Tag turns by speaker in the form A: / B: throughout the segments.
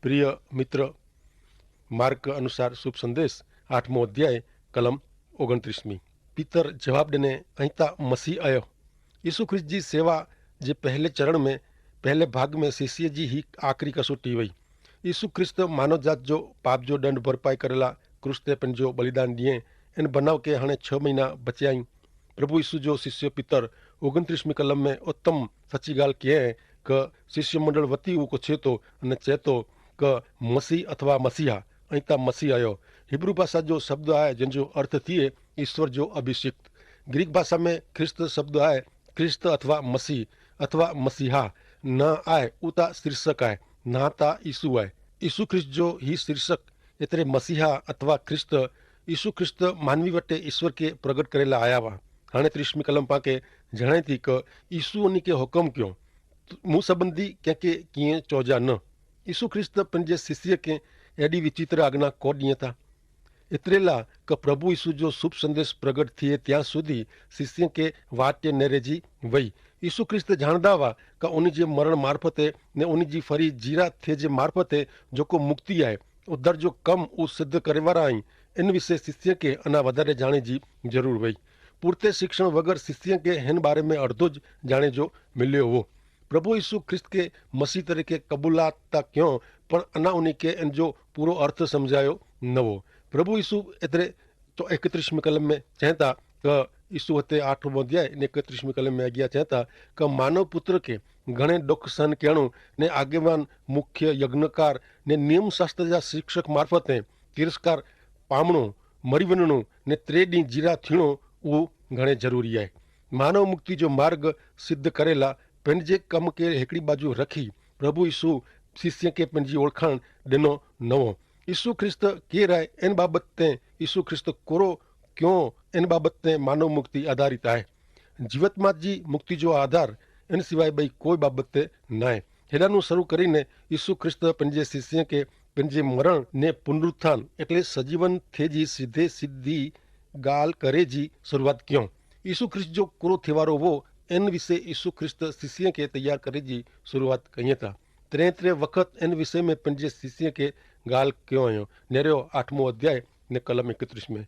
A: प्रिय मित्र, मार्क अनुसार शुभ संदेश 8मो अध्याय कलम 29। पीतर जवाब देने अहिता मसीह आयो। यीशु ख्रिस्त जी सेवा जे पहले चरण में पहले भाग में शिष्य जी ही आखिरी कसोटी हुई। यीशु ख्रिस्त मानव जात जो पाप जो दंड भरपाई करेला क्रूस ते पंहिंजो बलिदान दिए इन बनाव के हाणे 6 महीना बचियाई। प्रभु यीशु जो शिष्य पीतर 29वीं कलम में उत्तम सची गाल कहे क शिष्य मंडल वती वो कुछ तो अने चेतो क मसीह अथवा मसीहा अहिता मसीह आयो। हिब्रू भाषा जो शब्द आए जिनजो अर्थ थिए ईश्वर जो अभिषिक्त। ग्रीक भाषा में ख्रिस्त शब्द आए ख्रिस्त अथवा मसीह अथवा मसीहा न आए उता शीर्षक आए ना ता यीशु आए। यीशु ख्रिस्त जो ही शीर्षक एतरे मसीहा अथवा ख्रिस्त यीशु ख्रिस्त मानवी वटे ईश्वर के प्रगट करेला आया वा। हाणे 30वीं कलम पाके जणे थी क यीशु उन्हीं के हुक्म क्यों मुंह संबंधी कंहिंखे कीअं चौजा न। यीशु ख्रिस्त पंहिंजे शिष्य के एडी विचित्र आज्ञा को ॾिए था। एतिरेला क प्रभु यीशु जो शुभ संदेश प्रगट थिए त्यां सुधी शिष्य के वाट ने रेजी वई। यीशु ख्रिस्त जाणदा हुआ क उन जे मरण मार्फते ने उन जी फरी जीरा थे जे मार्फते जेको मुक्ति आहे उधर जो कम उ सिद्ध करे वारा आहिनि। इन विषय शिष्य के अना वधारे जाणे जी जरूर वई। पूरते शिक्षण वगर शिष्य के हिन बारे में अर्धो ज जाणे जो मिलियो हो। प्रभु यीशु ख्रिस्त के मसीह तरीके कबूलात ता क्यों पर अना उन्हीं के इन जो पूरो अर्थ समझायो न हो। प्रभु यीशु एतरे 31वीं कलम में चहता क यीशु हते 8मो अध्याय ने 31वीं कलम में अगिया चहता क मानव पुत्र के घणे दुख सहन करणु ने आगेवान मुख्य यज्ञकार ने नियम शास्त्र जा शिक्षक मार्फते तिरस्कार पामणो मरी वञणो ने 3 ॾींहं जीरा थीणो वो घणे जरूरी है। मानव मुक्ति जो मार्ग सिद्ध करेला पंहिंजे कम के हिकड़ी बाजू रखी प्रभु यीशु शिष्य के पंहिंजी ओळखाण ॾिनो नवो। यीशु ख्रिस्त केर आहे इन बाबत ते यीशु ख्रिस्त कोरो क्यों इन बाबत ते मानव मुक्ति आधारित है। जीवत्मा जी मुक्ति जो आधार इन सिवाय बई कोई बाबत ते न है। हेडानु शुरू करीने यीशु ख्रिस्त पंहिंजे शिष्य के पंहिंजे मरण ने पुनरुत्थान એટલે सजीवन थे जी सीधे सीधी गाल करे जी शुरुआत क्यों। यीशु ख्रिस्त जो कोरो थिवारो वो इन विषय यीशु ख्रिस्त शिष्य के तैयार करे जी शुरुआत कई था। त्रे वक्त इन विषय में पंहिंजे शिष्य के गाल क्यों आयो नेरियो 8मो अध्याय ने कलम 31 में,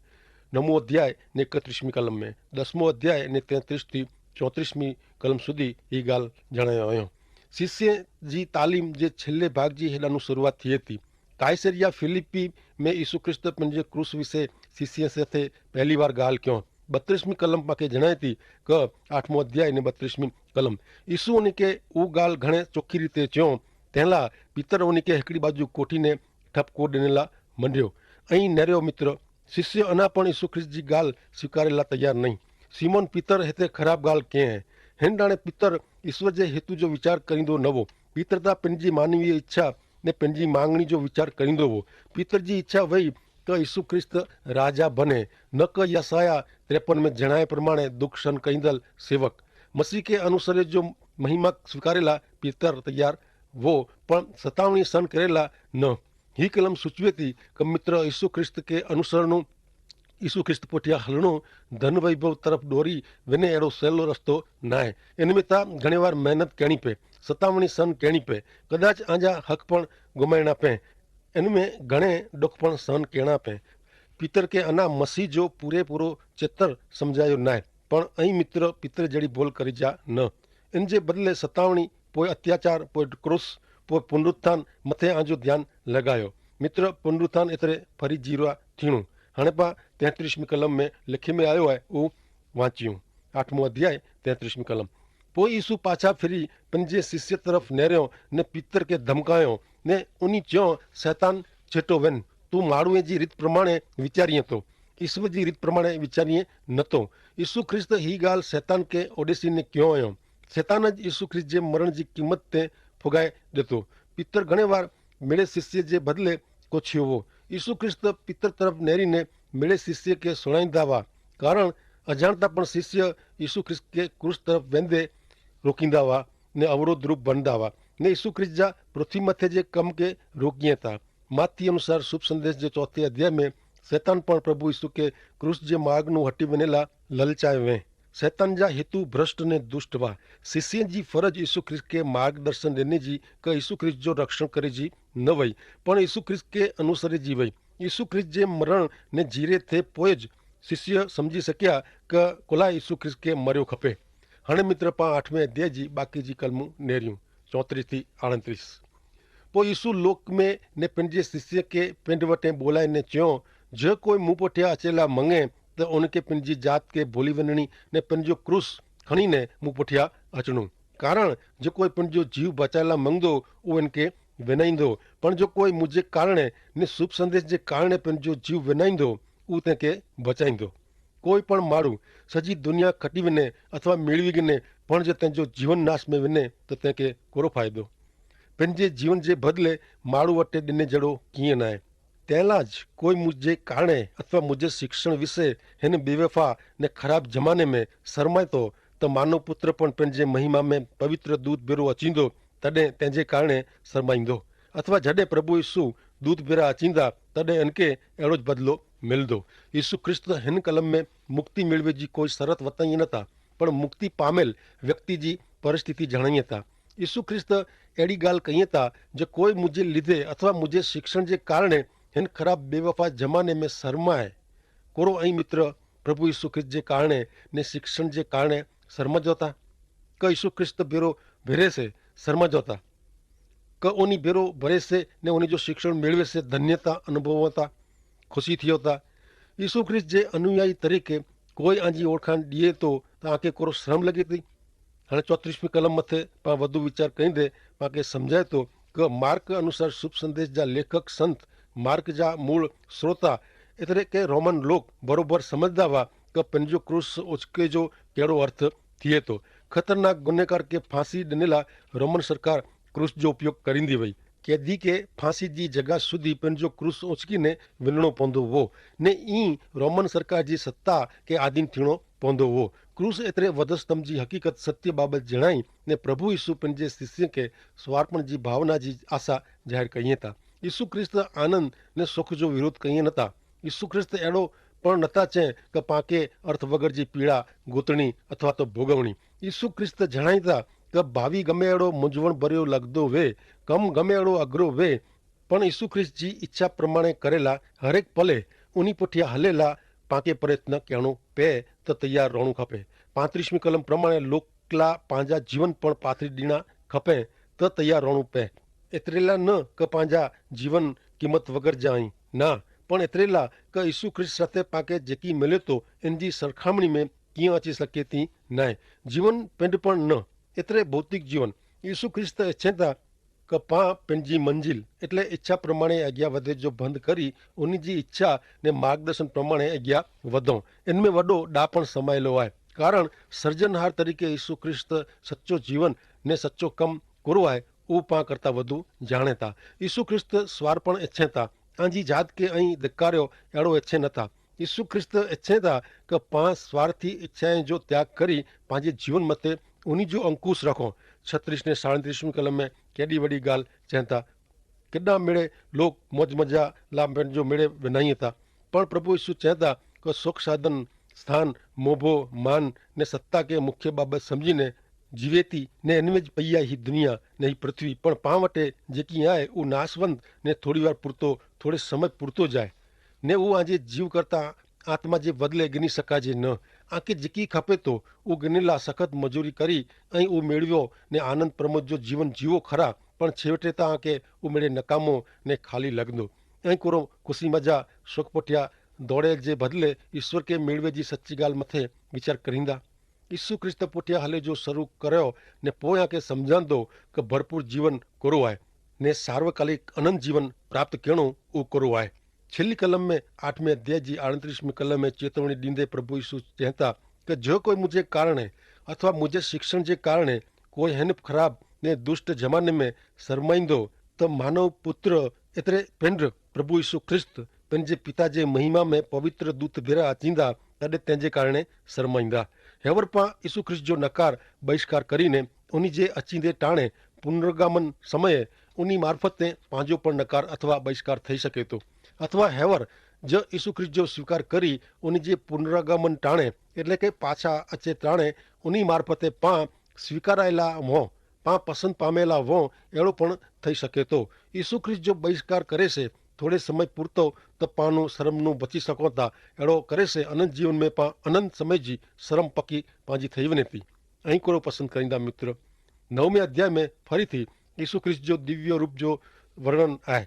A: 9मो अध्याय ने 31वीं कलम में, 10मो अध्याय ने 33 थी 34वीं कलम सुधी ही गाल जणायो आयो। शिष्य जी तालीम जे छेल्ले भाग जी हेडानु शुरुआत थिए थी। काइसरिया फिलिपी में यीशु ख्रिस्त पंहिंजे क्रूस विषय शिष्य साथे पहली बार गाल क्यों। 32वीं कलम पाके जणाए थी क 8मो अध्याय ने 32वीं कलम यीशु उन के उ गाल घणे चोखी रीते चयो तेला पीतर उन के हिकड़ी बाजू कोठी ने ठपको ॾिनेला मंडियो ऐं नरियो मित्र शिष्य अना पण यीशु ख्रिस्त जी गाल स्वीकारेला तैयार नहीं। सीमोन पीतर हिते खराब गाल के है हिन डाणे पीतर ईश्वर जे हेतु जो विचार करींदो न हो। पीतर ता पंहिंजी मानवीय इच्छा ने पंहिंजी मांगणी जो विचार करींदो हो। पीतर जी इच्छा वही त यीशु ख्रिस्त राजा बने न क यसाया 53 में जणाए प्रमाणे दुख सहन कईंदल सेवक मसीह के अनुसरे जो महिमा स्वीकारेला पीतर तैयार वो पण सतावणी सहन करेला न। ही कलम सूचवे थी कि मित्र यीशु ख्रिस्त के अनुसरणो यीशु ख्रिस्त पुठिया हलणो धन वैभव तरफ डोरी वने अड़ो सहेलो रस्तो न है। इनमें ता घणी वार मेहनत करनी पे सतावणी सहन करनी पे कदाच आजा हक पण गुमाइणा पे इनमें घणे दुख पण सहन करना पे। पीतर के अना मसीह जो पूरे पूरो चित्र समझायो न है पण अई मित्र पीतर जड़ी बोल करी जा न। इन जे बदले सतावणी पोइ अत्याचार पोइ क्रूस पोइ पुनरुत्थान मथे आजो ध्यान लगायो। मित्र पुनरुत्थान एतरे फरी जीरा थीणु हाणे पा 33वीं कलम में लिखे में आयो है वो वांचियूं 8मो अध्याय 33वीं कलम। पोइ यीशु पाछा फिरी पंहिंजे शिष्य तरफ नेरियो ने पीतर के धमकायो ने उनी चयो शैतान छेटो वन तू माण्हूअ जी रीत प्रमाणे विचारीए तो ईश्वर जी रीत प्रमाणे विचारीए नथो। यीशु ख्रिस्त ही गाल शैतान के ओडेसी ने क्यों आयो। शैतान यीशु ख्रिस्त जे मरण जी कीमत ते फुगाए दितो। पीतर घणे वार मिड़े शिष्य जे बदले को थियो हो। यीशु ख्रिस्त पीतर तरफ नेरी ने मिड़े शिष्य के सुणाईंदा हुआ कारण अजाणता पण शिष्य यीशु ख्रिस्त के क्रूस तरफ वेंदे रोकींदा हुआ ने अवरोध रूप बनदा हुआ ने यीशु ख्रिस्त जा पृथ्वी मथे जे कम के रोकिए था। माती अनुसार शुभ संदेश जे 4 अध्याय में शैतान पण प्रभु यीशु के क्रूस जे मार्ग नु हटी वनेला ललचाए वे शैतान जा हेतु भ्रष्ट ने दुष्ट वा शिष्य जी फरज यीशु ख्रिस्त के मार्गदर्शन देने जी क यीशु ख्रिस्त जो रक्षण करे जी न वही पण यीशु ख्रिस्त के अनुसरे जी वही यीशु ख्रिस्त जे मरण ने जीरे थे पोए ज शिष्य समझी सक्या क कोला यीशु ख्रिस्त के मर्यो खपे। हाणे मित्र पा 8वें अध्याय जी बाकी जी कलमूं नेरियूं 34 थी 38। पो यीशु लोक में ने पंहिंजे शिष्य के पिंड वटे बोलाए ने चयो जो कोई मूं पुठियां अचेला मंगे तो उनके पंहिंजी जात के भोली वञणी ने पंहिंजो क्रूस खणी ने मूं पुठियां अचणो कारण जो कोई पंहिंजो जीव बचायला मंगदो उहो इनके विनाईंदो पण जो कोई मुंहिंजे कारणे ने शुभ संदेश जे कारणे पंहिंजो जीव विनाईंदो उहो तंहिंखे बचाईंदो। कोई पण माण्हू सॼी दुनिया खटी वञे अथवा मेळवी गिने पण जे तंहिंजो जीवन नाश में वञे त तंहिंखे कहिड़ो फ़ाइदो। पंहिंजे जीवन जे बदिले माण्हू वटि ॾिने जहिड़ो कीअं न आहे। तंहिं ज कोई मुंहिंजे कारणे अथवा मुंहिंजे शिक्षण विषय हिन बेवफ़ा ने ख़राब ज़माने में शर्माए थो त मानव पुत्र पण पंहिंजे महिमा में पवित्र दूत भेरो अचींदो तॾहिं तंहिंजे कारणे शर्माईंदो अथवा जॾहिं प्रभु यीशु दूत भेरा अचींदा तॾहिं इनके अहिड़ो ज बदिलो मिलंदो। यीशु ख्रिस्त हिन कलम में मुक्ति मेळवे जी कोई शरत वताई नथा पण मुक्ति पामेल व्यक्ति जी परिस्थिति जणाईं था। यीशु ख्रिस्त अहिड़ी ॻाल्हि कई था जो कोई मुंहिंजे लिधे अथवा मुंहिंजे शिक्षण जे कारणे हिन ख़राब बेवफ़ा ज़माने में शर्माए कोरो ऐं मित्र प्रभु यीशु ख्रिस्त जे कारणे ने शिक्षण जे कारणे शर्मजो था क यीशु ख्रिस्त भेरो भेरे से शर्मजो था क उनी भेरो भरे से ने उनी जो शिक्षण मेळवे से धन्यता अनुभव था खुशी थियो था। यीशु ख्रिस्त जे अनुयायी तरीके कोई आंजी ओळखाण ॾिए तो तव्हांखे कोरो श्रम लॻे थी। हाणे 34वीं कलम मथे पाण वधु वीचार कईंदे पाण समझाए थो क मार्क अनुसार शुभ संदेश जा लेखक संत मार्क जा मूल श्रोता एतिरे के रोमन लोग बरोबर समझदा हुआ क पंहिंजो क्रूस उचके जो कहिड़ो अर्थ थिए थो। ख़तरनाक गुनहगार के फांसी ॾिनल रोमन सरकार क्रूस जो उपयोग करींदी वई। कैदी के फांसी जी जगह सुधी पंहिंजो क्रूस उचकी ने विञणो पवंदो हो ने ई रोमन सरकार जी सत्ता के आधीन थियणो पवंदो हो। क्रूस एतिरे वधस्तंभ जी हक़ीक़त सत्य बाबति जणाई ने प्रभु यीशु पंहिंजे शिष्य के स्वार्पण जी भावना जी आशा ज़ाहिर कई था। यीशु ख्रिस्त आनंद ने सुख जो विरोध कई नथा। यीशु ख्रिस्त अहिड़ो पण नथा चए क पाके अर्थ वगर जी पीड़ा गोतणी अथवा तो भोगवणी। यीशु ख्रिस्त जणाई था क भावी गमे अहिड़ो मुंझवण भरियो लॻंदो वे कम गमे अहिड़ो अघरो वे पण यीशु ख्रिस्त जी इच्छा प्रमाणे करेला हरेक पले उनी पुठियां हलेला पाके प्रयत्न करणो पए त तैयार रहणो खपे। 35वीं कलम प्रमाणे लोकला पंहिंजा जीवन पण पाथरी ॾियणा खपे त तैयार रहणो पए। एतिरेला न क पंहिंजा जीवन क़ीमत वगर जा आहिनि न पण एतिरेला क यीशु ख्रिस्त साथे पाके जेकी मिले थो इन जी सरखामणी में कीअं अची सघे थी न जीवन पिंड पण न एतिरे भौतिक जीवन। यीशु ख्रिस्त इच्छे था क पां पंहिंजी मंजिल એટલે ઈચ્છા પ્રમાણે અગિયા વધે જો બંધ કરી ઉની जी इच्छा ने मार्गदर्शन प्रमाणे अॻियां वधूं इनमें वॾो ॾापण समाયેલો आहे कारण सर्जनहार तरीके यीशु ख्रिस्त सच्चो जीवन ने सच्चो कम करो आहे उहो पां करता वधु जाणे था। यीशु ख्रिस्त स्वार्पण इच्छे था पंहिंजी जात के ऐं धिकारियो अहिड़ो इच्छे नथा। यीशु ख्रिस्त इच्छे था क पां स्वार्थी इच्छाएं जो त्याग करी पंहिंजे जीवन मथे उन्हीं जो अंकुश रखो। 36 ने 37वीं कलम में केॾी वॾी ॻाल्हि चवनि था केॾा मिड़े लोग मौज मजा ला पंहिंजो मिड़े विनाई था पण प्रभु यीशु चए था क सुख साधन स्थान मोभो मान ने सत्ता के मुख्य बाबति समझीने जीवे थी ने इनमें पई आहे ही दुनिया ने ही पृथ्वी पण पां वटे जेकी आहे उहो नासवंत ने थोड़ी वार पुरतो थोड़े समय पुरतो जाए ने उहो आजे जीव करता आत्मा जे बदले गिनी सकाजे न आके जेकी खपे तो उहो गिनेला सख़त मजूरी करी ऐं उहो मेळवियो ने आनंद प्रमोद जो जीवन जीवो खरा पण छेवटे तव्हांखे उहो मिड़े नकामो ने खाली लॻंदो ऐं कोरो खुशी मजा सुख पुठियां दौड़े जे बदिले ईश्वर के मेळवे जी सची ॻाल्हि मथे वीचार करींदा। यीशु ख्रिस्त पुठियां हले जो शुरू करियो ने पोइ आके सम्झंदो क भरपूर जीवन करो आहे ने सार्वकालिक अनंत जीवन प्राप्त करणो उहो करो आहे। छिल्ली कलम में 8वें अध्याय जी 38वीं कलम में चेतवणी ॾींदे प्रभु यीशु चवनि था कि जो कोई मुझे कारणे अथवा मुझे शिक्षण जे कारणे कोई हिन ख़राब ने दुष्ट ज़माने में शर्माईंदो त मानव पुत्र एतिरे पिंड प्रभु यीशु ख्रिस्त पंहिंजे पिता जे महिमा में पवित्र दूत भेरा अचींदा तॾहिं तंहिंजे कारणे शर्माईंदा। हेवर पां यीशु ख्रिस्त जो नकार बहिष्कार करीने उन जे अचींदे टाणे पुनर्गमन समय उन मार्फत ते पंहिंजो पण नकार अथवा बहिष्कार थी सके थो अथवा हेवर ज यीशु ख्रिस्त जो स्वीकार करी उन जे पुनरागमन टाणे एटले के पाछा अचे टाणे उनी मार्फते पां स्वीकारायेला हों पां पसंद पामेला हों एड़ो पण थई सके तो। यीशु ख्रिस्त जो बहिष्कार करे से थोड़े समय पूरतो त पानो शरमनु बची सको था एड़ो करे से अनंत जीवन में पा अनंत समय जी शरम पकी पांजी थई वने थी। अहीं कोड़ो पसंद करींदा मित्र 9वें अध्याय में फरीथी यीशु ख्रिस्त जो दिव्य रूप जो वर्णन है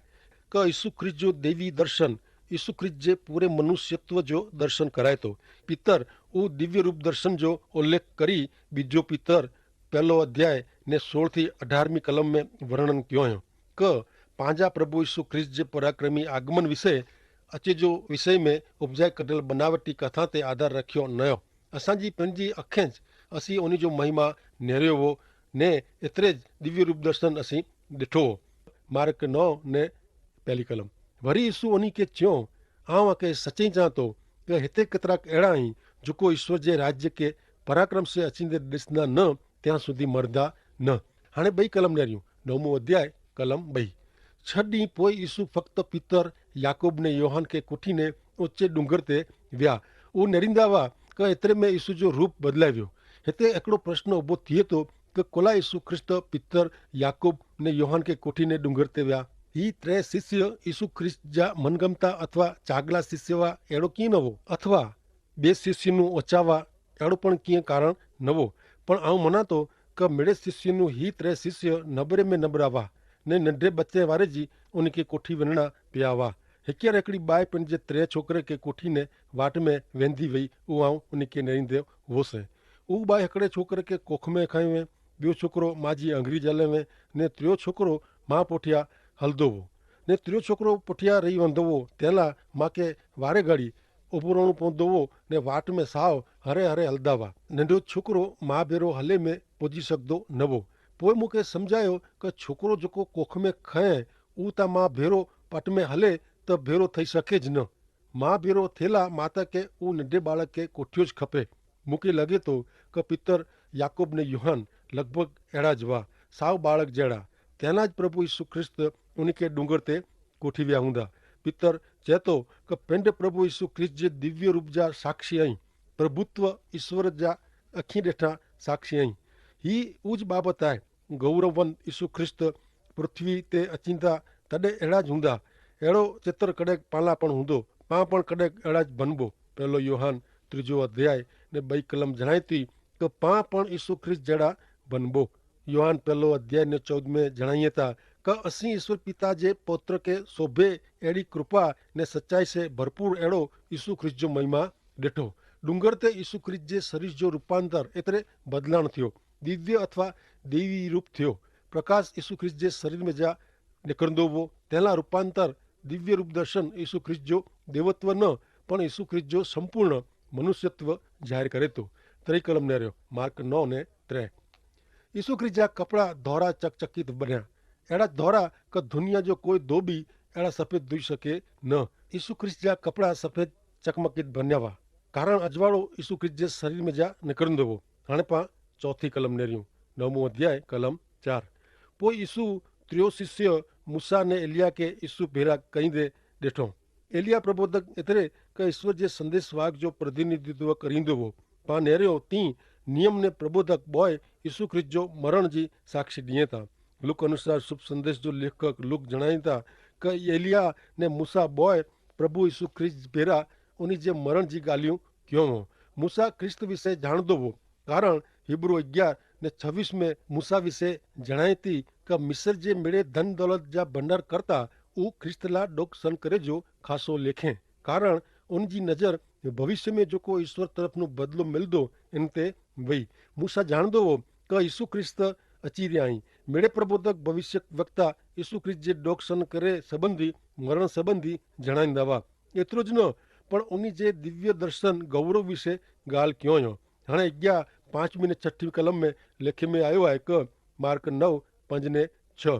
A: क यीशु ख्रिस्त जो देवी दर्शन यीशु ख्रिस्त जे पूरे मनुष्यत्व जो दर्शन कराए तो पितर वो दिव्य रूप दर्शन जो उल्लेख करी बीजो पितर पहलो अध्याय ने 16 थी 18वीं कलम में वर्णन कियो है क पांजा प्रभु यीशु ख्रिस्त जे पराक्रमी आगमन विषय अचे जो विषय में उपजाए कढल बनावटी कथा ते आधार रखियो नयो असांजी पंहिंजी अखें असी उन जो महिमा नेरियो वो ने एतिरे दिव्य रूप दर्शन असी ॾिठो। मार्क 9 ने पहली कलम वरी यीशु उन्हीं के च्यो आऊं के सच्ची चवां तो कि हिते केतिरा अहिड़ा आहिनि जेको ईश्वर जे राज्य के पराक्रम से अचींदे ॾिसंदा न त्यां सुधी मरदा न। हाणे ॿई कलम ॾियरियूं 9मों अध्याय कलम 2 6 ॾींहं पोइ यीशु फक्त पितर याकूब ने योहान के कुठी ने ऊचे डूंगर ते विया उहो नेरींदा हुआ कि एतिरे में यीशु जो रूप बदिलाए वियो। हिते हिकिड़ो प्रश्न उभो थिए थो कि कोला यीशु ख्रिस्त पितर याकूब ने योहान के कोठी ने डूंगर ते विया ही 3 शिष्य यीशु ख्रिस्त जा मनगमता अथवा चागला शिष्य हुआ अहिड़ो कीअं न हो अथवा 2 शिष्यનું ઓછાવા अहिड़ो पण कीअं कारण न हो पण आऊं मना तो कि मिड़े शिष्यનું ही 3 शिष्य नबरे में नबरा हुआ ने नंढे बच्चे वारे जी उनके कोठी वञणा पिया हुआ। हिकिड़े हिकिड़ी बाहि पंहिंजे 3 छोकिरे के कोठी ने वाट में वेंदी वई उहो आऊं उनखे नेरींदो हुउसि। उहो बाहि हिकिड़े छोकिरे के कोख में खयो वें ॿियो छोकिरो मां जी अंगरी जले में ने टियों छोकिरो मां पुठियां हलंदो हो ने टियों छोकिरो पुठियां रही वेंदो हो तंहिं लाइ मूंखे वारे घड़ी उभो रहणो पवंदो हो ने वाट में साहु हरे हरे हलंदा हुआ। नंढो छोकिरो मां भेरो हले में पुॼी सघंदो न हो। पोइ मूंखे सम्झायो कि छोकिरो जेको कोख में खंए उहो त मां भेरो पट में हले त भेरो थई सघेज न मां भेरो थियला माता के उहो नंढे बालक के कोठियो ज खपे। मूंखे लॻे थो कि पितर याकूब ने यूहन लॻभॻि अहिड़ा ज हुआ साव बालक जहिड़ा तंहिं प्रभु यीशु ख्रिस्त उनखे डूंगर ते कोठी विया हूंदा। पितर चए थो कि पंहिंजे प्रभु यीशु ख्रिस्त जे दिव्य रूप जा साक्षी आहीं प्रभुत्व ईश्वर जा अखीं ॾिठा साक्षी आहीं। ही उज बाबत आहे गौरववंत यीशु ख्रिस्त पृथ्वी ते अचींदा तॾहिं अहिड़ा ज हूंदा अहिड़ो चित्र कॾहिं पालापण हूंदो पां पण कॾहिं अहिड़ा ज बनबो। पहलो योहान 3 अध्याय ने 2 कलम जणाए थी कि पां पण यीशु ख्रिस्त जहिड़ा बनबो। योहान पहलो अध्याय ने 14 में जणाइए था कि असीं ईश्वर पिता जे पुत्र के शोभे अहिड़ी कृपा ने सच्चाई से भरपूर अहिड़ो यीशु ख्रिस्त जो महिमा ॾिठो। डूंगर ते यीशु ख्रिस्त जे शरीर जो रूपांतर एतिरे बदलाण थियो दिव्य अथवा देवी रूप थियो। प्रकाश यीशु ख्रिस्त जे शरीर में जा निकिरंदो हो तंहिं रूपांतर दिव्य रूप दर्शन यीशु ख्रिस्त जो देवत्व न पण यीशु ख्रिस्त जो संपूर्ण मनुष्यत्व जाहिर करे थो। 3 कलम नेरियो मार्क 9 ने 3 यीशु ख्रिस्त जा कपड़ा धोरा चकचकित बनिया अहिड़ा धोरा कि दुनिया जो कोई धोबी अहिड़ा सफ़ेद धोई सके न। यीशु ख्रिस्त जा कपड़ा सफ़ेद चकमकित बनिया हुआ कारण अजवाड़ो यीशु ख्रिस्त जे शरीर में जा निकिरंदो हो। हाणे पां 4 कलम नेरियूं 9मों अध्याय कलम 4 पोइ यीशु 3 शिष्य मूसा ने एलिया के यीशु भेरा कईंदे ॾिठो। एलिया प्रबोधक एतिरे कि ईश्वर जे संदेश वाहक जो प्रतिनिधित्व करींदो हो पां नेरियो तीं नियम ने प्रबोधक बॉय यीशु ख्रिस्त जो मरण जी साक्षी ॾिए था। लुक अनुसार शुभ संदेश जो लेखक लुक जणाइनि था कि एलिया ने मूसा बॉय प्रभु यीशु ख्रिस्त भेरा उन जे मरण जी ॻाल्हियूं कयो हो। मूसा ख्रिस्त विषय ॼाणंदो हो कारण हिब्रू 11 ने 26 में मूसा विषय जणाए थी कि मिस्र जे मिड़े धन दौलत जा भंडार करता उहो ख्रिस्त ला ॾोक सन करे जो ख़ासो लेखें कारण उन जी नज़र भविष्य में जेको ईश्वर तरफ़ बदिलो मिलंदो इन ते वई। मूसा ॼाणंदो हो कि यीशु ख्रिस्त अची रहिया आहिनि। मिड़े प्रबोधक भविष्य वक्ता यीशु ख्रिस्त जे ॾोक सन करे संबंधी मरण संबंधी जणाईंदा हुआ। एतिरो ज न पण उन जे दिव्य दर्शन गौरव विषय ॻाल्हि कयो हुयो। हाणे 5वीं ने 6वीं कलम में लेखे में आयो आहे कि मार्क 9 5 ने 6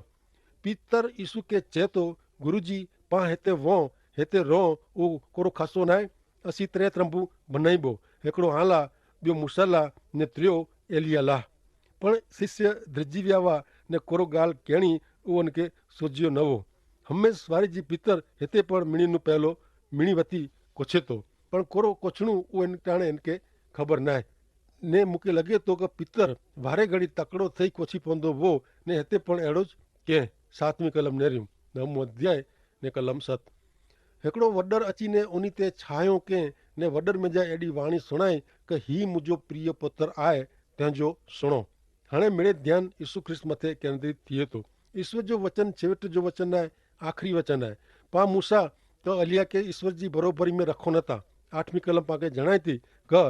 A: पीतर यीशु के चए थो गुरु जी पां हिते वहो हिते रहो उहो कोरो ख़ासो न आहे असीं 3 तंबू बनाइबो हिकिड़ो आला ॿियो मूसा ला ने 3 एलिया ला पण शिष्य धिरजी विया हुआ ने कोरो ॻाल्हि कहिड़ी उहो उनखे सोझियो न हो। हमेश वारे जी पीतर हिते पण मिणी नु पहलो मीणीवती कोछे तो पण कोरो कोछणुं उहो इन टाणे इनके खबर नाहे ने मूंखे लॻे थो कि पितर वारे घड़ी तकड़ो थई कोछी पवंदो वो ने हिते पण अहिड़ो ज कंहिं 7वीं कलम नेरियूं 9 अध्याय ने कलम 7 हिकिड़ो वॾर अची ने उन ते छायो कंहिं ने वॾर में जा एॾी वाणी सुणाई कि ही मुंहिंजो प्रिय पुत्र आहे तंहिंजो सुणो। हाणे मिड़े ध्यानु यीशु ख्रिस्त मथे केंद्रित थिए थो। ईश्वर जो वचन छेवट जो वचन आहे, आख़िरी वचन आहे। पा मूसा त अलिया खे ईश्वर जी बरोबरी में रखो नथा। 8वीं कलम पाण जणाए थी कि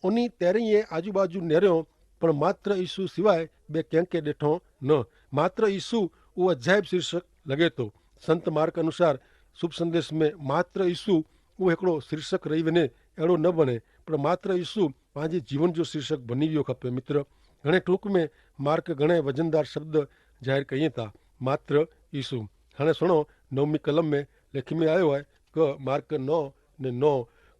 A: उन तेरहीं ए आजू बाजू नेरियो पण मात्र यीशु सिवाय ॿिए कंहिंखे ॾिठो न। मात्र यीशु उहो अजायब शीर्षक लॻे थो। संत मार्क अनुसार शुभ संदेश में मात्र यीशु उहो हिकिड़ो शीर्षक रही वञे अहिड़ो न बणे पर मात्र यीशु पंहिंजे जीवन जो शीर्षक बनी वियो खपे। मित्र घणे टूक में मार्क घणे वज़नदार शब्द ज़ाहिर कयूं था मात्र यीशु। हाणे सुणो 9वीं कलम में लिखी में आयो आहे कि मार्क 9 ने 9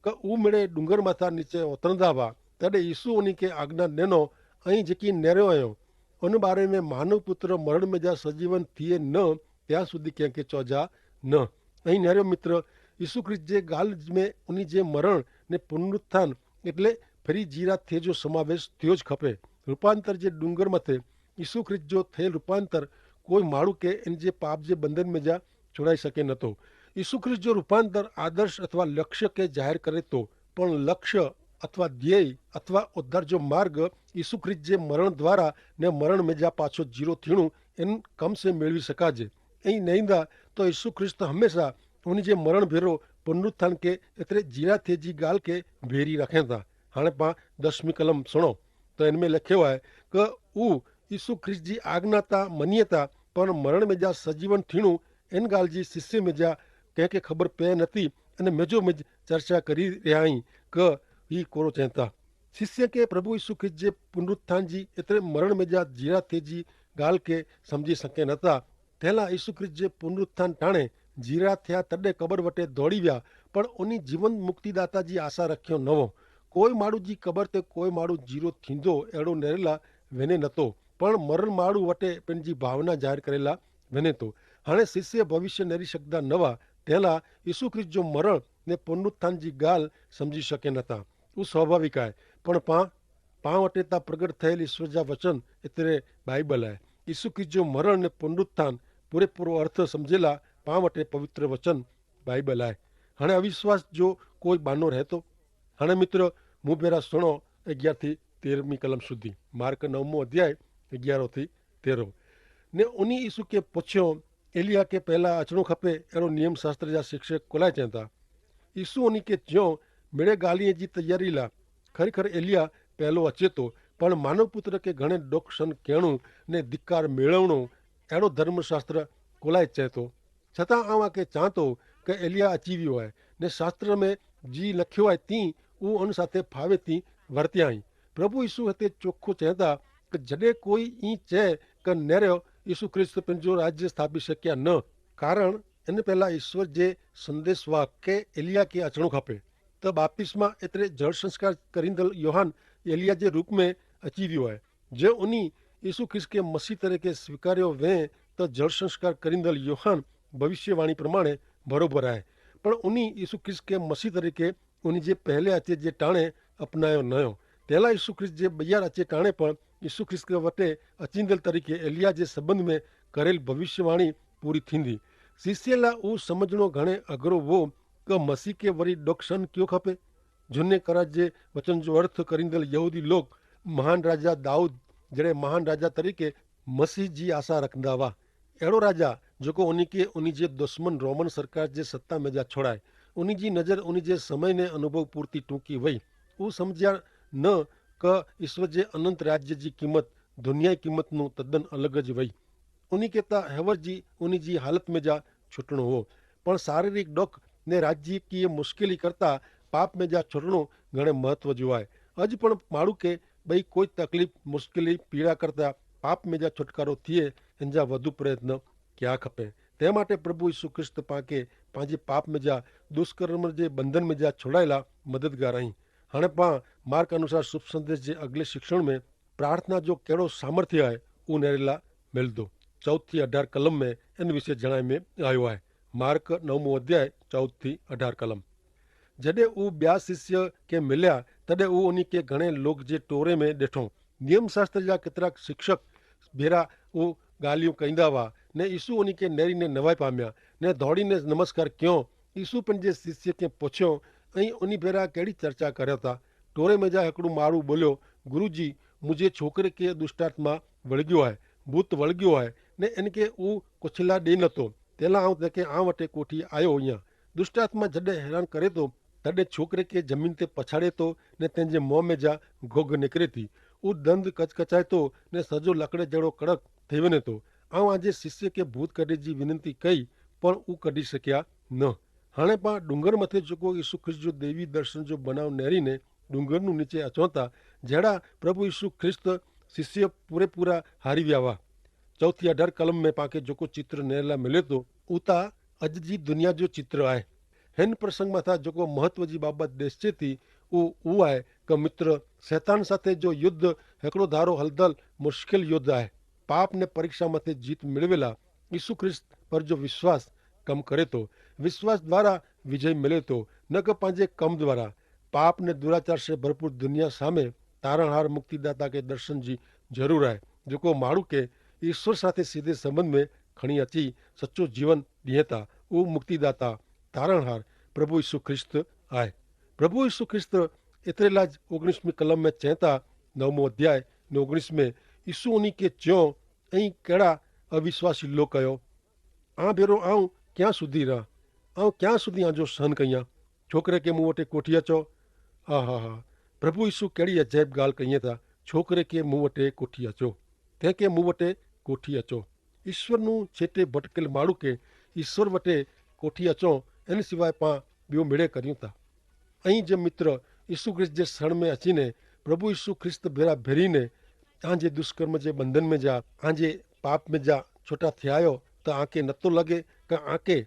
A: कि उहो मिड़े डूंगर मथां नीचे उतरंदा हुआ तॾहिं यीशु उन खे आज्ञा ॾिनो ऐं जेकी नेरियो आयो उन बारे में मानव पुत्र मरण में जा सजीवन थिए न ત્યાં સુધી कंहिंखे चइजा न। ऐं नेरियो मित्र यीशु ख्रिस्त जे ॻाल्हि में उन जे मरण ने पुनरुत्थान એટલે ફરી જીરા थिए जो समावेश थियो ज खपे। रूपांतर जे डूंगर मथे यीशु ख्रिस्त जो थियल रूपांतर कोई माण्हू खे इन जे पाप जे बंधन में जा छुड़ाई सके नथो। यीशु ख्रिस्त जो रूपांतर आदर्श अथवा लक्ष्य के जाहिर करे थो पण लक्ष्य अथवा ध्येय अथवा उद्धार जो मार्ग यीशु ख्रिस्त जे मरण द्वारा ने मरण में जा पाछो जीरो थियणो इन कम से मेळवी सकाजे। ऐं नहींदा तो यीशु ख्रिस्त हमेशा उन जे मरण भेरो पुनरुत्थान के एतिरे जीरा थिए जी ॻाल्हि खे भेरी रखें था। हाणे पाण 10वीं कलम सुणो त इनमें लिखियो आहे कि उहो यीशु ख्रिस्त जी आज्ञा था मञे था पर मरण में जा सजीवन थियणो इन ॻाल्हि जी शिष्य में जा कंहिंखे ख़बर पए नथी अने मिजो मिज चर्चा करी रहिया आहियूं कि ही कोरो चवनि था। शिष्य के प्रभु यीशु ख्रिस्त जे पुनरुत्थान जी एतिरे मरण में जा जीरा थिए जी ॻाल्हि खे सम्झी सघे नथा। तंहिंला यीशु ख्रिस्त जे पुनरुत्थान टाणे जीरा थिया तॾहिं क़बर वटे दौड़ी विया पर उन जीवन मुक्तिदाता जी आशा रखियो न हो। कोई माण्हू जी क़बर ते कोई माण्हू जीरो थींदो अहिड़ो नेरेला वञे नथो पण मरण माण्हू वटे पंहिंजी भावना ज़ाहिर करेला वञे थो। हाणे शिष्य भविष्य नेरी सघंदा न हुआ तंहिंला यीशु ख्रिस्त जो मरण ने पुनरुत्थान जी ॻाल्हि सम्झी सघे नथा। उहो स्वाभाविक आहे पण पाण वटि हितां प्रगट थियल ईश्वर जा वचन एतिरे बाइबल आहे। यीशु ख्रिस्त जो मरण ने पुनरुत्थान पूरेपूरो अर्थ सम्झेला पाण वटि पवित्र वचन बाइबल आहे। हाणे अविश्वास जो कोई बहानो रहे थो। हाणे मित्र मूं भेरा सुणो 11 થી 13वीं कलम સુધી मार्क 9 अध्याय 11 થી 13 ने उन यीशु खे पुछियो एलिया खे पहला अचणो खपे अहिड़ो नियम शास्त्र जा शिक्षक कोलाए चवनि था। यीशु उन खे चयो मिड़े ॻाल्हि जी तयारी लाइ खरेखर एलिया पहलो अचे थो पण मानव पुत्र खे घणे ॾुख सन कहिड़ो ने धिकार मेळवणो अहिड़ो धर्मशास्त्र कोलाए चए थो। छतां आवां खे चवां थो कि एलिया अची वियो आहे ने शास्त्र में जी लिखियो आहे तीं उहो उन साथे फावे थी वरतिया आहीं। प्रभु यीशु हिते चोखो चए था कि जॾहिं कोई ईं चए कि नेरियो यीशु ख्रिस्त पंहिंजो राज्य स्थापित सघिया न कारण इन पहिला ईश्वर जे संदेशवाहक खे एलिया खे अचणो खपे त बापिस्मा एतिरे जल संस्कार करींदड़ योहान एलिया जे रूप में अची वियो आहे। जे उन यीशु ख्रिस्त खे मसीह तरीक़े स्वीकारियो वें त जल संस्कार करींदड़ योहान भविष्यवाणी प्रमाणे बरोबर आहे पण उन यीशु ख्रिस्त खे मसीह तरीक़े उन जे पहले अचे जे टाणे अपनायो न हो। तंहिंला यीशु ख्रिस्त जे ॿीहर अचे टाणे पण यीशु ख्रिस्त खे वटे अचींदड़ तरीक़े एलिया जे संबंध में करेल भविष्यवाणी पूरी थींदी। शिष्य लाइ उहो सम्झणो घणे अघरो हो कि मसीह खे वरी ॾुख सहन कयो खपे। झुने करार जे वचन जो अर्थ करींदड़ यहूदी लोग महान राजा दाऊद जहिड़े महान राजा तरीक़े मसीह जी आशा रखंदा हुआ। अहिड़ो राजा जेको उन खे उन जे दुश्मन रोमन सरकार जे सत्ता में जा छोड़ाए। उन जी नज़र उन जे समय ने अनुभव पूर्ति टूकी वई। उहो सम्झिया न कि ईश्वर जे अनंत राज्य जी क़ीमत दुनियाई क़ीमत नूं तद्दन अलॻि ज वई। उन खे त हैवर जी उन जी हालत में जा छुटणो हो पण शारीरिक ॾुख ने राजकीय मुश्किल करता पाप में जा छुटणो घणे महत्व जो आहे। अॼु पण माण्हू खे ॿई कोई तकलीफ़ मुश्किल पीड़ा करता पाप में जा छुटकारो थिए हिन जा वधु प्रयत्न कया खपे। तंहिं माटे प्रभु यीशु ख्रिस्त पाण खे पंहिंजे पाप में जा दुष्कर्म जे बंधन में जा छुड़ाइला मददगार आहिनि। हाणे पाण मार्क अनुसार शुभ संदेश जे अॻिले शिक्षण में प्रार्थना जो कहिड़ो सामर्थ्य आहे उहो नेरेला मिलंदो। 14 થી 18 कलम में इन विषय जणाए में आयो आहे। मार्क 9 अध्याय 14 થી 18 कलम। जॾहिं उहो ॿिया शिष्य खे मिलिया तॾहिं उहो उन खे घणे लोक जे टोरे में ॾिठो। नियम शास्त्र जा केतिरा शिक्षक भेरा उहो ॻाल्हियूं कंदा हुआ ने यीशु उन खे नेरीने नवाए पामिया ने दौड़ीने नमस्कार कयो। यीशु पंहिंजे शिष्य खे पुछियो ऐं उन भेरा कहिड़ी चर्चा करियो था। टोरे में जा हिकिड़ो माण्हू बोलियो, गुरु जी मुंहिंजे छोकिरे खे दुष्टात्मा वળગ્યો आहे, भूत वળગ્યો आहे ने इनखे उहो कुझु ॾे नथो। तंहिं आउं तंहिंखे आं वटि कोठी आयो आहियां। दुष्टात्मा जॾहिं हैरान करे थो तॾहिं छोकिरे खे ज़मीन ते पछाड़े थो ने तंहिंजे मुंहं में जा घोघ निकिरे थी। उहो दंद कचकचाए थो ने सॼो लकड़ जहिड़ो कड़क थी वञे थो। आउं पंहिंजे शिष्य खे भूत कढे जी विनंती कई पर उहो कढी सघिया न। हाणे पाण डूंगर मथे जेको यीशु ख्रिस्त जो देवी दर्शन जो बनाव नेरीने डूंगर नूं नीचे अचूं था, जहिड़ा प्रभु यीशु ख्रिस्त शिष्य पूरा हारी विया हुआ। चौथी 18 कलम में पाण जेको चित्र नेर लाइ मिले थो उहो त अॼु जी दुनिया जो चित्र आहे। हिन प्रसंग मथां जेको महत्व जी बाबति ॾिसिजे थी उहो आहे कि मित्र शैतान साथे जो युद्ध हिकिड़ो धारो हलदल मुश्किल युद्ध आहे। पाप ने परीक्षा मथे जीत मिलवेला यीशु ख्रिस्त पर जो विश्वास कम करे थो। विश्वास द्वारा विजय मिले थो, न कि पंहिंजे कम द्वारा। पाप ने दुराचार से भरपूर दुनिया सामे तारणहार मुक्तिदाता के दर्शन जी ज़रूर आहे, जेको माण्हू खे ईश्वर साथे सीधे संबंध में खणी अची सच्चो जीवन ॾिए था। उहो मुक्तिदाता तारणहार प्रभु यीशु ख्रिस्त आहे। प्रभु यीशु ख्रिस्त एतिरे लाइ 19वीं कलम में चए था, 9 अध्याय 19 में यीशु उन खे चयो ऐं कहिड़ा अविश्वासी लोग कयो, आं भेरो आऊं क्या सुधी रहां, आऊं क्या सुधी आजो सहन कयां। छोकिरे खे मूं वटि कोठी अचो। हा प्रभु यीशु कहिड़ी अजाइब ॻाल्हि कई था, छोकिरे खे मूं वटि कोठी अचो, तंहिंखे मूं वटि कोठी अचो। ईश्वर नूं छेटे भटकियल माण्हू खे ईश्वर वटि कोठी अचो, इन सिवाय पाण ॿियो मिड़े करियूं था। ऐं जे मित्र यीशु ख्रिस्त जे शरण में अचीने प्रभु यीशु ख्रिस्त भेरा भेरीने तव्हांजे दुष्कर्म जे बंधन में जा तव्हांजे पाप में जा छुटा थिया आहियो त आंखे नथो लॻे कि आंखे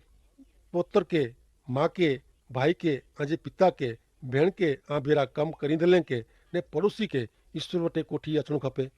A: पुत्र के, माँ के, भाई के, आंजे पिता के, भेण के, आ भेरा कम करींदड़नि के ने पड़ोसी के ईश्वर वटि कोठी अचणो खपे।